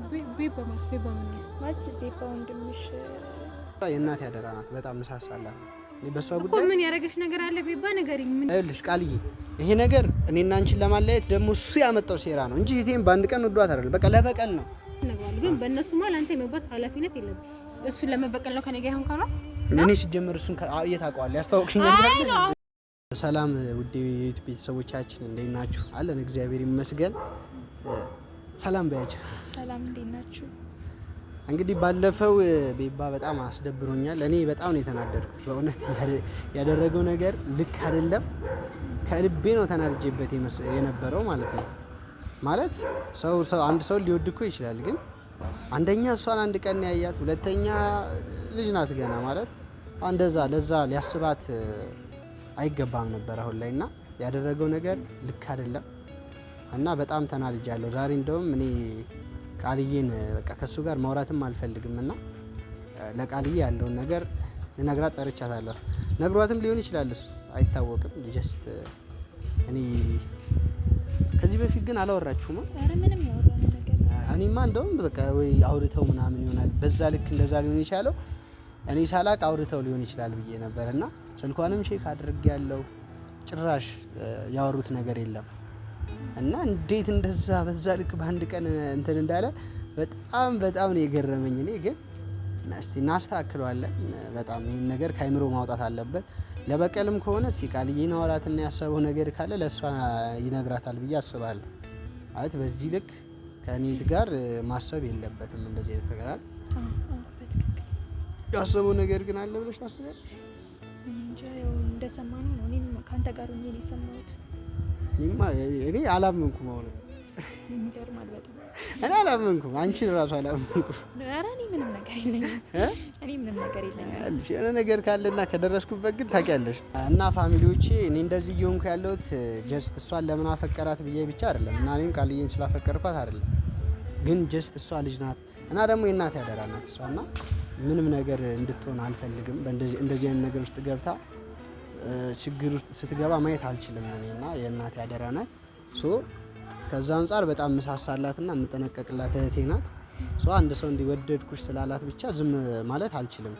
ቤባ ወንድምሽ የእናቴ አደራ ናት። በጣም መሳሳላት በሷ ጉዳይ ምን ያረጋሽ ነገር አለ ቤባ ነገርኝ። ምን አይልሽ ቃልዬ፣ ይሄ ነገር እኔና አንቺን ለማለያየት ደግሞ እሱ ያመጣው ሴራ ነው እንጂ እቴን በአንድ ቀን ወዷት አይደል። በቃ ለበቀል ነው ነገር ግን በእነሱ ማል አንተ የመባት ኃላፊነት የለም። እሱን ለመበቀል ነው ከኔ ጋር ይሁን ካላ እኔ ሲጀምር እሱን እየታውቀዋል ያስተዋውቅኛል። ሰላም ውድ የዩቲዩብ ቤተሰቦቻችን እንዴት ናችሁ? አለን እግዚአብሔር ይመስገን። ሰላም በያችሁ። ሰላም እንዴት ናችሁ? እንግዲህ ባለፈው ቤባ በጣም አስደብሮኛል። እኔ በጣም ነው የተናደድኩት። በእውነት ያደረገው ነገር ልክ አይደለም። ከልቤ ነው ተናድጄበት የነበረው ማለት ነው። ማለት ሰው አንድ ሰው ሊወድ እኮ ይችላል፣ ግን አንደኛ እሷን አንድ ቀን ያያት፣ ሁለተኛ ልጅ ናት ገና ማለት እንደዛ ለዛ ሊያስባት አይገባም ነበር አሁን ላይ እና ያደረገው ነገር ልክ አይደለም እና በጣም ተናድጃለሁ። ዛሬ እንደውም እኔ ቃልዬን በቃ ከሱ ጋር ማውራትም አልፈልግም እና ለቃልዬ ያለውን ነገር ልነግራት ጠርቻታለሁ። ነግሯትም ሊሆን ይችላል እሱ አይታወቅም። ጀስት እኔ ከዚህ በፊት ግን አላወራችሁም? አረ ምንም ያወራነው ነገር እኔማ እንደውም በቃ ወይ አውርተው ምናምን ይሆናል በዛ ልክ እንደዛ ሊሆን ይችላል። እኔ ሳላቅ አውርተው ሊሆን ይችላል ብዬ ነበርና ስልኳንም ቼክ አድርጌያለሁ። ጭራሽ ያወሩት ነገር የለም እና እንዴት እንደዛ በዛ ልክ በአንድ ቀን እንትን እንዳለ በጣም ነው የገረመኝ። እኔ ግን እስቲ እናስተካክለዋለን። በጣም ይሄን ነገር ካይምሮ ማውጣት አለበት። ለበቀልም ከሆነ ሲቃልዬን አወራትና ያሰበው ነገር ካለ ለእሷ ይነግራታል ብዬ አስባለሁ። ማለት በዚህ ልክ ከኔት ጋር ማሰብ የለበትም እንደዚህ አይነት ነገር አለ። ያሰበው ነገር ግን አለ ብለሽ ታስቢያለሽ? እንጃ ያው እንደሰማኝ ነው። እኔም ካንተ ጋር ሆኜ ነው የሰማሁት። እኔ አላመንኩም። አሁን ይገርማል በጣም እኔ አላመንኩም። አንቺን ራሱ አላመንኩም። ኧረ እኔ ምንም ነገር የለኝም። እኔ ምንም ነገር የለኝም። የሆነ ነገር ካለና ከደረስኩበት ግን ታውቂያለሽ። እና ፋሚሊዎቼ እኔ እንደዚህ እየሆንኩ ያለሁት ጀስት እሷን ለምን አፈቀራት ብዬ ብቻ አይደለም እና እኔም ቃልዬን ስላፈቀርኳት አይደለም፣ ግን ጀስት እሷ ልጅ ናት እና ደግሞ የእናቴ አደራ ናት እሷና ምንም ነገር እንድትሆን አልፈልግም። እንደዚህ አይነት ነገር ውስጥ ገብታ ችግር ውስጥ ስትገባ ማየት አልችልም እኔና የእናቴ አደራ ናት። ከዛ አንፃር በጣም መሳሳላትና የምጠነቀቅላት እህቴ ናት። አንድ ሰው እንዲወደድኩሽ ስላላት ብቻ ዝም ማለት አልችልም።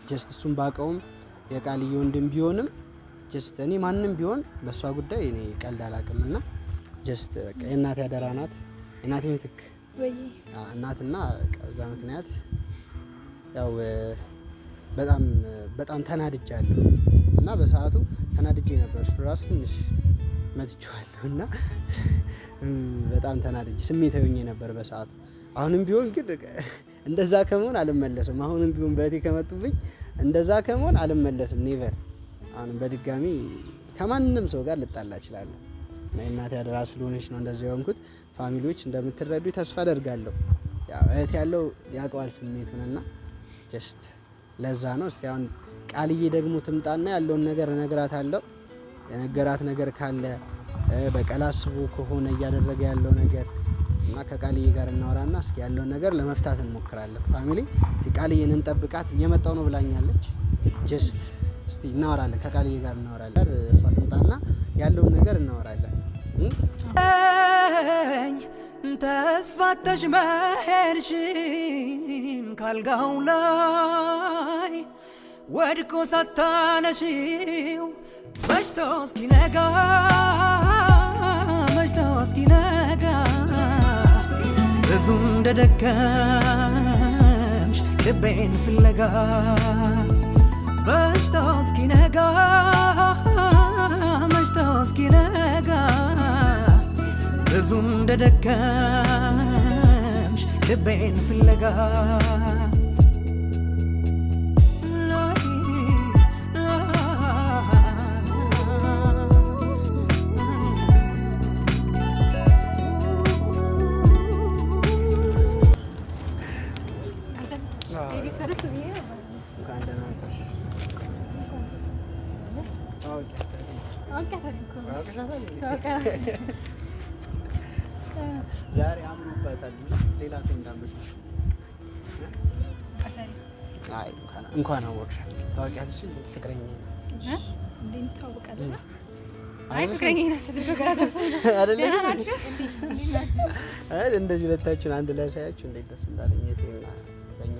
ጀስት እሱን ባቀውም የቃልዬ ወንድም ቢሆንም ጀስት እኔ ማንም ቢሆን በእሷ ጉዳይ እኔ ቀልድ አላውቅምና ጀስት የእናቴ አደራ ናት። የእናቴ ምትክ ወይ እናትና ከዛ ምክንያት ያው በጣም ተናድጃለሁ እና በሰዓቱ ተናድጄ ነበር። እሱ ራሱ ትንሽ መትቼዋለሁ እና በጣም ተናድጄ ስሜታዊ ሆኜ ነበር በሰዓቱ። አሁንም ቢሆን ግን እንደዛ ከመሆን አልመለስም። አሁንም ቢሆን በእቴ ከመጡብኝ እንደዛ ከመሆን አልመለስም። ኔቨር። አሁንም በድጋሚ ከማንም ሰው ጋር ልጣላ እችላለሁ እና እናቴ አደራ ስለሆነች ነው እንደዛ የሆንኩት። ፋሚሊዎች እንደምትረዱ ተስፋ አደርጋለሁ። ያው እህት ያለው ያውቀዋል ስሜቱንና ጀስት ለዛ ነው። እስቲ አሁን ቃልዬ ደግሞ ትምጣና ያለውን ነገር እነግራታለሁ። የነገራት ነገር ካለ በቀል አስቦ ከሆነ እያደረገ ያለው ነገር እና ከቃልዬ ጋር እናወራና እስኪ ያለውን ነገር ለመፍታት እንሞክራለን። ፋሚሊ ቃልዬን እንጠብቃት፣ እየመጣው ነው ብላኛለች። ጀስት እስቲ እናወራለን፣ ከቃልዬ ጋር እናወራለን። እሷ ትምጣና ያለውን ነገር እናወራለን። ተስፋተሽ መሄድሽን ካልጋው ላይ ወድቆ ሳታነሺው መሽቶ እስኪነጋ ብዙ እንደደከምሽ ልቤን ፍለጋ መሽቶ እስኪነጋ ብዙ እንደደከምሽ ልቤን ፍለጋ ዛሬ አምሮባታል። ሌላ ሰው እንዳመስልሽ። አይ እንኳን አወቅሻት። ታውቂያትሽ ፍቅረኛ እንዴት ታውቃለህ? አይ ፍቅረኛዬ ናት ስትል ከገራገርኩ አይደለም እንደዚህ ሁለታችሁን አንድ ላይ ሳያችሁ እንዴት ደስ እንዳለኝ የቴና ለኛ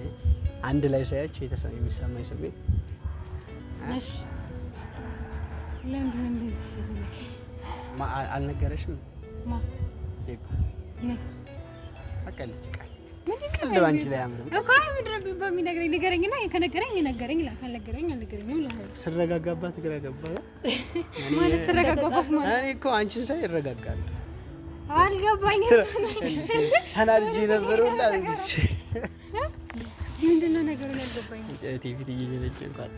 አንድ ላይ ሳያችሁ የሚሰማኝ ስሜት እሺ ለምን እንደዚህ አልነገረሽም ማ ነ አቀልጭ ቃል ምንድነው ለባንቺ ላይ አምረው እኮ ምንድነው በሚነግረኝ ንገረኝና ከነገረኝ ይላል ካልነገረኝ አልነገረኝም ይላል ስረጋጋባት ግራ ገባኝ ማለት ስረጋጋባት ማለት እኔ እኮ አንቺን ሳይ ይረጋጋል አልገባኝም ተናድጄ ነበር ሁላ ምንድነው ነገሩ ያልገባኝ ቲቪ ትይዘለች እንኳን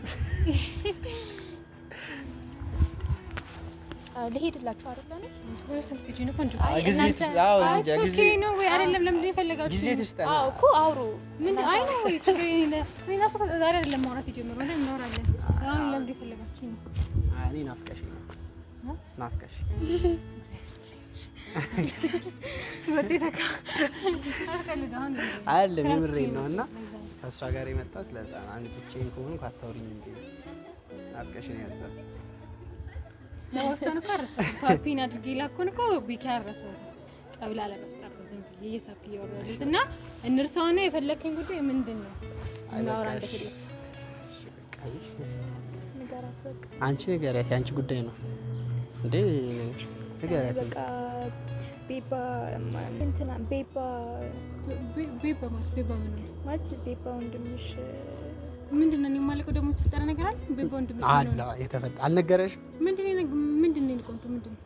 ልሄድላችሁ አይደል ነው ወይስ ትጂን እኮ እንጂ ጊዜ ነው ወይ አይደለም ለምን ይፈልጋችሁ ጊዜ ትስጠና እኮ አውሩ ምን አይ ነው ወይ ትገኝነ እኔ ናፍቀ ዛሬ አይደለም ማውራት የጀመረው እንዴ እናወራለን አሁን ለምን ይፈልጋችሁ ነው እኔ ናፍቀሽ ነው ናፍቀሽ ወዴታካ አልከልዳን አለ ምምሬ ነውና ከሷ ጋር የመጣሁት ለዛ አንድ ብቻዬን ከሆንኩ አታውሪኝ እንዴ ናፍቀሽ ነው ያልኩት ለወጣን ካርሰ ፓፒን አድርጌ ላኮን እኮ ቢካረሰው ጸብላ ለመፍጠር ዝም ብዬ እየሳኩ እያወራለሁ እና እንርሳውና የፈለከኝ ጉዳይ ምንድነው እናወራ እንደፈለክ ንገራት በቃ አንቺ ንገሪያት ያንቺ ጉዳይ ነው እንዴ ንገሪያት በቃ ቤባ እንትና ቤባ ማለት ቤባ ወንድምሽ ምንድነው እኔ የማለቀው ደግሞ የተፈጠረ ነገር አለ ቤባ ወንድምሽ አላ የተፈጠረ አልነገረሽ ምንድነው ቆንጆ ምንድነው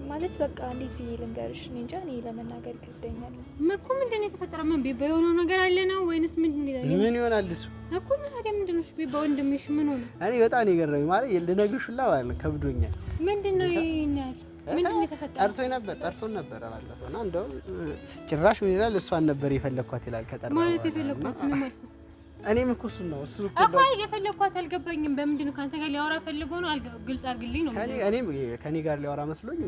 ማለት በቃ እንዴት ብዬ ልንገርሽ እኔ እንጃ እኔ ለመናገር ይከብደኛል እኮ ምንድነው የተፈጠረ ምን ቤባ የሆነው ነገር አለ ነው ወይንስ ምንድነው ምን ይሆናል እሱ እኮ ታዲያ ምንድነው ቤባ ወንድምሽ ምን ሆነ እኔ በጣም የገረመኝ ማለት ልነግርሽ ሁላ ማለት ከብዶኛል ምንድነው ይኛል ምንድነው የተፈጠረው ጠርቶን ነበር ባለፈው እና እንደው ጭራሽ ምን ይላል እሷን ነበር የፈለኳት ይላል ከጠራ ማለት የፈለኳት ምን ማለት ነው እኔም እኮ እሱ ነው እሱ እኮ የፈለኳት አልገባኝም በምንድነው ካንተ ጋር ሊያወራ ፈልጎ ነው ግልጽ አድርግልኝ ነው እኔም ከኔ ጋር ሊያወራ መስሎኝ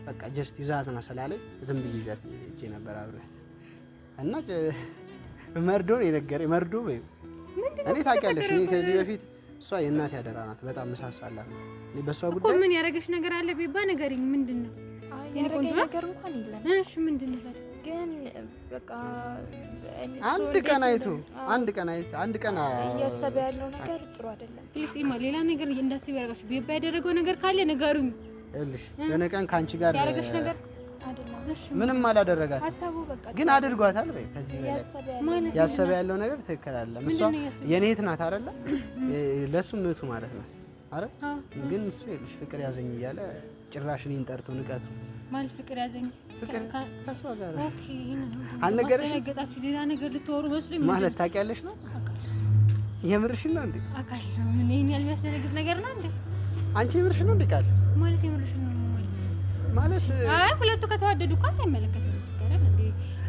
በቃ ጀስት ይዛትና ስላለኝ ዝም ብዬ ይዣት እጄ ነበር አብረን እና መርዶን የነገረኝ መርዶ ወይ እኔ ታውቂያለሽ እኔ ከዚህ በፊት እሷ የእናቴ አደራ ናት በጣም መሳሳላት ነው እኔ በሷ ጉዳይ እኮ ምን ያረጋሽ ነገር አለ ቤባ ነገርኝ ምንድነው ያረጋኝ ነገር እንኳን የለም እሺ ምንድነው ግን በቃ አንድ ቀን እያሰበ ያለው ነገር ጥሩ አይደለም ፕሊስ ኢማ ሌላ ነገር እንዳስብ ያረጋሽ ቤባ ያደረገው ነገር ካለ ንገሩኝ እልሽ የሆነ ቀን ካንቺ ጋር ያረጋሽ ነገር አይደለም እሺ ምንም አላደረጋት ሐሳቡ በቃ ግን አድርጓታል በይ ከዚህ በላይ ያሰበ ያለው ነገር ትክክል አይደለም እሷ የኔ እህት ናት አይደለ ለሱ እህቱ ማለት ነው አረ ግን እሱ ይልሽ ፍቅር ያዘኝ እያለ ጭራሽ እኔን ጠርቶ ንቀቱ ማለት ፍቅር ያዘኝ ፍቅር ከሷ ጋር ኦኬ አልነገረሽም ነገጣችሁ ሌላ ነገር ልትወሩ መስሎኝ ማለት ታውቂያለሽ ነው የምርሽን ነው እንዴ አውቃለሁ ምን ይሄን ያልመሰለግት ነገር ነው እንዴ አንቺ የምርሽን ነው እንዴ ቃል ማለት የምርሽን ነው ማለት አይ ሁለቱ ከተዋደዱ እኮ አይመለከትም እስከረን እንዴ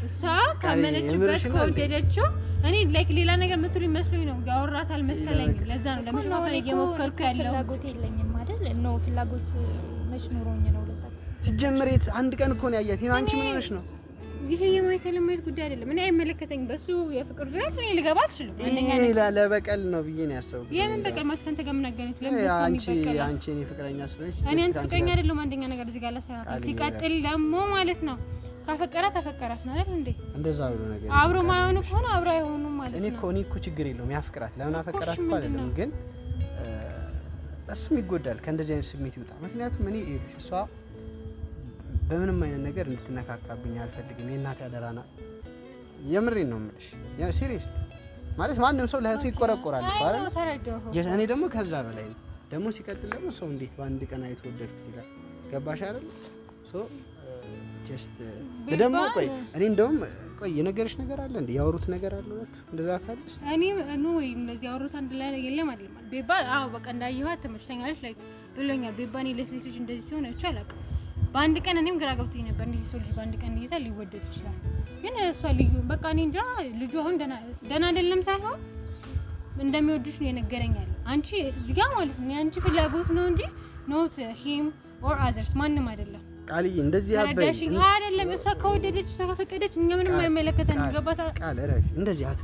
እሷ ካመነችበት ከወደደችው እኔ ላይክ ሌላ ነገር ምትሉ መስሎኝ ነው ያወራት አልመሰለኝም ለዛ ነው ለመስማት እየሞከርኩ ያለው ፍላጎት የለኝም አይደል ነው ፍላጎት መች ኖሮኝ ነው ለታ ሲጀምሬት አንድ ቀን እኮ ነው ያያት አንቺ ምን ሆነሽ ነው ይሄ የማይተለመድ ጉዳይ አይደለም እኔ አይመለከተኝም በሱ የፍቅር ዙሪያ እኔ ልገባ አልችልም አንደኛ ለበቀል ነው ብዬ ነው ያሰብኩት የምን በቀል ማለት ካንተ ጋር ምን አገናኘት ለምን አንቺ እኔ ፍቅረኛ ስለሽ እኔ አንተ ፍቅረኛ አይደለም አንደኛ ነገር እዚህ ጋር ላስተካክል ሲቀጥል ደግሞ ማለት ነው ካፈቀራ ተፈቀራስ ነው አይደል እንዴ እንደዛ ብሎ ነገር አብሮ ማይሆኑ ከሆነ አብሮ አይሆኑም ማለት ነው እኔ እኮ ችግር የለውም ያፍቅራት ለምን አፈቀራት እኮ አይደለም ግን እሱም ይጎዳል ከእንደዚህ አይነት ስሜት ይወጣ ምክንያቱም እኔ እሷ በምንም አይነት ነገር እንድትነካካብኝ አልፈልግም የእናቴ አደራ ናት የምሬን ነው የምልሽ ሲሪየስ ማለት ማንንም ሰው ለእህቱ ይቆረቆራል አይደል እኔ ደግሞ ከዛ በላይ ነው ደግሞ ሲቀጥል ደግሞ ሰው እንዴት በአንድ ቀን አይተወደድኩት ይላል ገባሽ አይደል ሶ ጀስት ደግሞ ቆይ እኔ እንደውም ቆይ የነገርሽ ነገር አለ እንዴ ያወሩት ነገር አለ ወጥ እንደዛ ካልሽ እኔ ነው ወይ እንደዚህ ያወሩት አንድ ላይ የለም አይደለም ቤባ አዎ በቃ እንዳየኋት ተመችተኛለች ላይክ ብሎኛል ቤባኔ ለሴት ልጅ እንደዚህ ሲሆን አይቼ አላውቅም በአንድ ቀን እኔም ግራ ገብቶኝ ነበር እንዴ ሰው ልጅ በአንድ ቀን ይይዛል ሊወደድ ይችላል ግን እሷ ልዩ በቃ እኔ እንጃ ልጁ አሁን ደና አይደለም ሳይሆን እንደሚወድሽ ነው የነገረኛል አንቺ እዚህ ጋር ማለት ነው አንቺ ፍላጎት ነው እንጂ ኖት ሂም ኦር አዘርስ ማንንም አይደለም ቃልዬ እንደዚህ አበይ አይደለም እሷ ከወደደች እሷ ከፈቀደች እኛ ምንም አይመለከተን ገባታ ቃል ረፍ እንደዚህ አት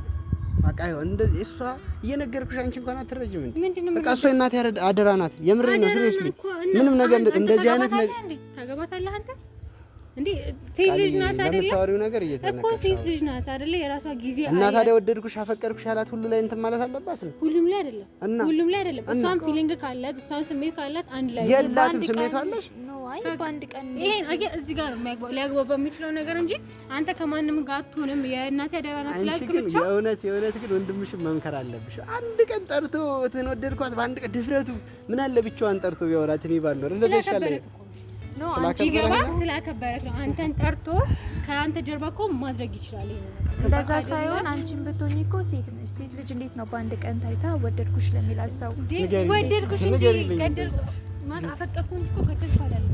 በቃ ይሁን እንደዚህ እሷ እየነገርኩሽ አንቺ እንኳን አትረጅም እንዴ በቃ እሷ እናቴ አደራ ናት የምሬን ነው ሲሪየስሊ ምንም ነገር እንደዚህ አይነት ነገር ታገባታለህ አንተ እንዴ ሴት ልጅ ናት አይደለ ለምታወሪው ነገር እየተነቀቀ እኮ ሴት ልጅ ናት አይደለ የራሷ ጊዜ እና ታዲያ ወደድኩሽ አፈቀርኩሽ ያላት ሁሉ ላይ እንትን ማለት አለባት ነው ሁሉም ላይ አይደለም እሷም ፊሊንግ ካላት እሷም ስሜት ካላት አንድ ላይ የላትም ስሜት አለሽ ነው አይ በአንድ ቀን ይሄ እዚህ ጋር ሊያግባባ የሚችለው ነገር እንጂ አንተ ከማንም ጋር አትሆንም የእናቴ አደራ ናት ስላልክ ብቻ የእውነት ግን ወንድምሽን መምከር አለብሽ አንድ ቀን ጠርቶ ወደድኳት በአንድ ቀን ድፍረቱ ምን አለ ብቻዋን ጠርቶ ቢያወራት እኔ ባልኖር እንደዚህ ነው አንቺ ገባ ስላከበረት ነው አንተን ጠርቶ ከአንተ ጀርባ እኮ ማድረግ ይችላል ይሄ ነገር እንደዛ ሳይሆን አንቺን ብትሆኚ እኮ ሴት ልጅ እንዴት ነው በአንድ ቀን ታይታ ወደድኩሽ ለሚላት ሰው ወደድኩሽ እንጂ ገደል ማን አፈቀርኩኝ እኮ ገደል ይባላል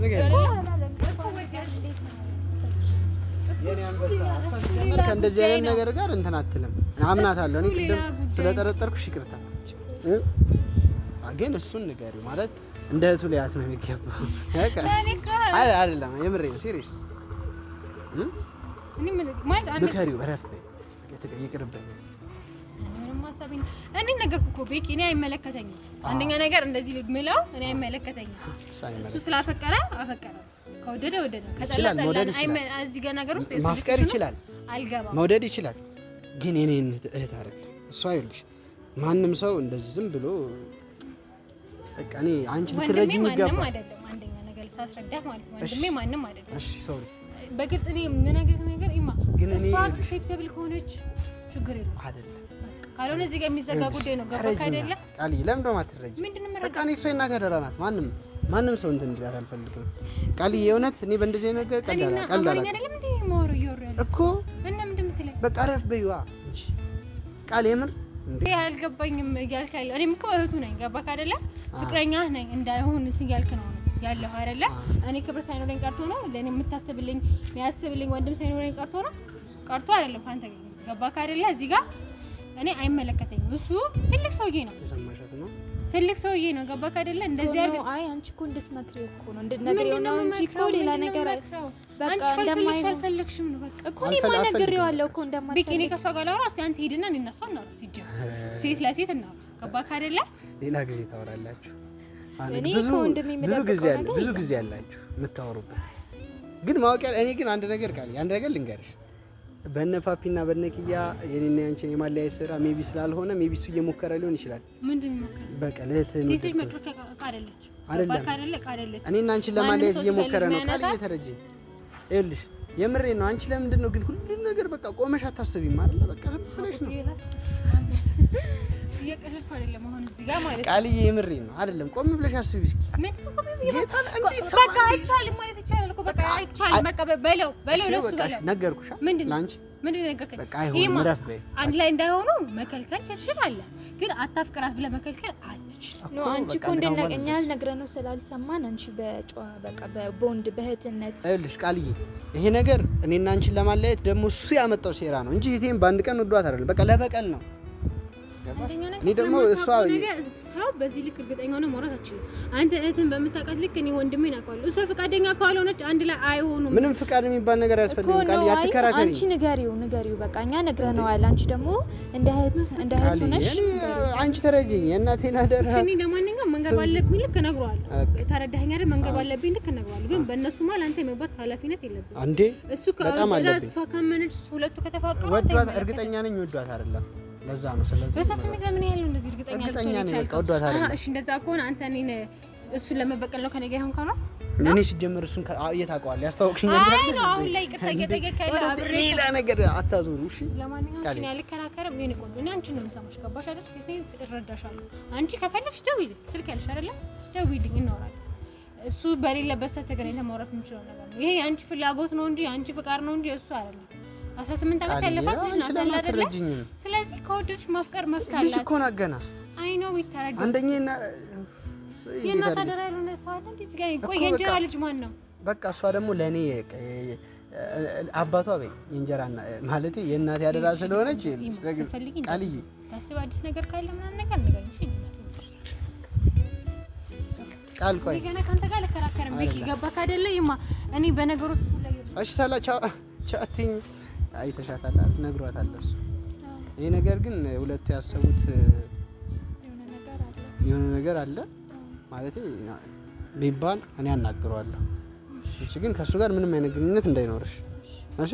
ከእንደዚህ አይነት ነገር ጋር እንትን አትልም አምናታለሁ እኔ ቅድም ስለጠረጠርኩሽ ይቅርታ ግን እሱን ንገሪው ማለት እንደ እህቱ ሊያት ነው የሚገባው አይደለም የምሬን ሲሪየስ እኔ ምን ማለት አንተ ምከሪው እረፍ ይቅርብኝ እኔ ነገርኩ እኮ ቤኪ እኔ አይመለከተኝም አንደኛ ነገር እንደዚህ ልምለው እኔ አይመለከተኝም እሱ ስላፈቀረ አፈቀረ ከወደደ ከጠላ እዚህ ጋር ነገር ውስጥ ማፍቀር ይችላል አልገባም መውደድ ይችላል ግን የኔን እህት አይደል እሷ ይልሽ ማንም ሰው እንደዚህ ዝም ብሎ በቃ እኔ አንቺ ልትረጂኝ ይገባል አይደለም አንደኛ ነገር ሳስረዳህ ማለት ነው ወንድሜ ማንም አይደለም እሺ ሶሪ በግልጽ እኔ ምን ነገር ኢማ እሷ አክሴፕተብል ከሆነች ችግር የለም አይደለም ካልሆነ እዚህ ጋር የሚዘጋ ጉዳይ ነው ገባክ አይደለ ቃል ለምን ነው ማትረጂ በቃ እኔ እሷ እናቴ አደራ ናት ማንም ሰው እንትን እንዲላት አልፈልግም ቃል የእውነት እኔ በእንደዚህ ነገር ቀልዳላ አይደለም እንዴ ሞር ይወራል እኮ እና ምንድን የምትለኝ በቃ ረፍ በይዋ እንጂ ቃል የምር እንዴ አልገባኝም እያልክ ያለው እኔም እኮ እህቱ ነኝ ገባክ አይደለ ፍቅረኛህ ነኝ እንዳይሆን እንትን ያልክ ነው ያለው አይደለ እኔ ክብር ሳይኖረኝ ቀርቶ ነው ለኔ የምታስብልኝ የሚያስብልኝ ወንድም ሳይኖረኝ ቀርቶ አይደለም ካንተ ጋር ገባክ አይደለ እዚህ ጋር እኔ አይመለከተኝም እሱ ትልቅ ሰውዬ ነው የሰማሻት ነው ትልቅ ሰውዬ ነው ገባክ አይደለ እንደዚህ አርግ አይ አንቺ እኮ እንድትመክሪው እኮ ነው እንድትነግሪው ነው እንጂ እኮ ሌላ ነገር በቃ እንደማይፈልግሽም ነው በቃ እኮ እኔ ማነግሬዋለሁ እኮ እንደማይፈልግ ቢኪኒ ከሷ ጋር ላወራ እስቲ አንተ ሄድና እነሱ ነው ሲጀምር ሴት ለሴት ነው ገባክ አይደለ ሌላ ጊዜ ታወራላችሁ እኔ ከወንድሜ ብዙ ጊዜ ያላችሁ የምታወሩበት ግን ማወቅ እኔ ግን አንድ ነገር ልንገርሽ በነ ፓፒና በነ ኪያ የኔና ያንቺን የማለያየት ስራ ሜቢ ስላልሆነ ሜቢ እሱ እየሞከረ ሊሆን ይችላል ምንድነው ሞከረ በቃ ለእህት ሴት ልጅ መጥቶች አይደለች አይደለም እኔና አንቺን ለማለያየት እየሞከረ ነው ቃል እየተረጀኝ ይኸውልሽ የምሬን ነው አንቺ ለምንድን ነው ግን ሁሉ ነገር በቃ ቆመሽ አታስቢም አይደል በቃ ዝም ብለሽ ነው እየቀለድኩ አይደለም አሁን እዚህ ጋር ማለት ነው ቃልዬ የምሬን ነው አይደለም ቆም ብለሽ አስቢ እስኪ ምንድነው በቃ አይቻልም ማለት ይቻላል እኮ በቃ አይቻልም በቃ በለው ለሱ በለው ነገርኩሽ ላንቺ ምንድነው ነገርከኝ በቃ አይሆንም ምረፍ በይ አንድ ላይ እንዳይሆኑ መከልከል ትችላለህ ግን አታፍቅራት ብለህ መከልከል አትችልም ነው አንቺ እኮ እንደኛ ነግረነው ስላልሰማን አንቺ በቃ በቦንድ በእህትነት አይልሽ ቃልዬ ይሄ ነገር እኔና አንቺን ለማለያየት ደግሞ እሱ ያመጣው ሴራ ነው እንጂ እቴን በአንድ ቀን ወዷት አይደለም በቃ ለበቀል ነው እኔ ደግሞ እሷ ሰው በዚህ ልክ እርግጠኛ ሆነ ማውራት አትችልም አንተ እህትን በምታውቃት ልክ እኔ ወንድሜን አውቃለሁ እሷ ፈቃደኛ ካልሆነች አንድ ላይ አይሆኑም ምንም ፍቃድ የሚባል ነገር አያስፈልግም ቃል ያትከራከሪ አንቺ ንገሪው በቃ እኛ ነግረነዋል አንቺ ደግሞ እንደ እህት ሆነሽ አንቺ ተረጂኝ የእናቴን አደራ እኔ ለማንኛውም መንገር ባለብኝ ልክ እነግረዋለሁ ተረዳኸኝ አይደል መንገር ባለብኝ ልክ እነግረዋለሁ ግን በእነሱ ማለት አንተ የመግባት ኃላፊነት የለብህም አንዴ እሱ እሷ ካመነች ሁለቱ ከተፋቀሩ ወዷት እርግጠኛ ነኝ ወዷት አይደለም ለዛ ነው ስለዚህ በሰስ ምን ለምን ያለው እንደዚህ እርግጠኛ ነኝ በቃ ወዷት አይደለም እሺ እንደዛ ከሆነ አንተ እኔን እሱን ለመበቀል ነው ከኔ ጋር ይሆን ካለው እኔ ሲጀምር እሱን እየታውቀዋል ያስታውቅሽኛል አይ ነው አሁን ላይ ይቅርታ እየጠየቀ ያለ አብሬ ሌላ ነገር አታዙሩ እሺ ለማንኛውም እኔ አልከራከርም የኔ ቆንጆ እኔ አንቺን ነው የምሰማሽ ገባሽ አይደል ሴት እረዳሻለሁ አንቺ ከፈለግሽ ደውይልኝ ስልክ ያለሽ አይደለ ደውይልኝ እናወራለን እሱ በሌለበት ሰዓት ተገናኝተን ማውራት የምንችለው ነገር ነው ይሄ የአንቺ ፍላጎት ነው እንጂ አንቺ ፍቃድ ነው እንጂ እሱ አይደለም 18 ዓመት ያለፋት ልጅ ናት አይደል ስለዚህ ከወደድሽ ማፍቀር መፍታላት ልጅ እኮ ናት ገና አይ ነው ይተረዳ አንደኛና የእናት አደራ ያልሆነ ሰው አይደል እዚህ ጋር ቆይ የእንጀራ ልጅ ማን ነው በቃ እሷ ደግሞ ለኔ አባቷ በይ የእንጀራ ማለት የእናት ያደራ ስለሆነች ቃልዬ ታስብ አዲስ ነገር ካለ ምናምን ነገር ንገሪኝ እሺ ቃል ቆይ ገና ካንተ ጋር ለከራከረም ቢክ ይገባክ አይደለ ይማ እኔ በነገሮች ሁሉ እሺ ሰላቻ ቻቲኝ አይተሻታል ነግሯታል እሱ ይሄ ነገር ግን ሁለቱ ያሰቡት የሆነ ነገር አለ ማለት ቤባን እኔ አናግረዋለሁ። እሺ ግን ከሱ ጋር ምንም አይነት ግንኙነት እንዳይኖርሽ እሺ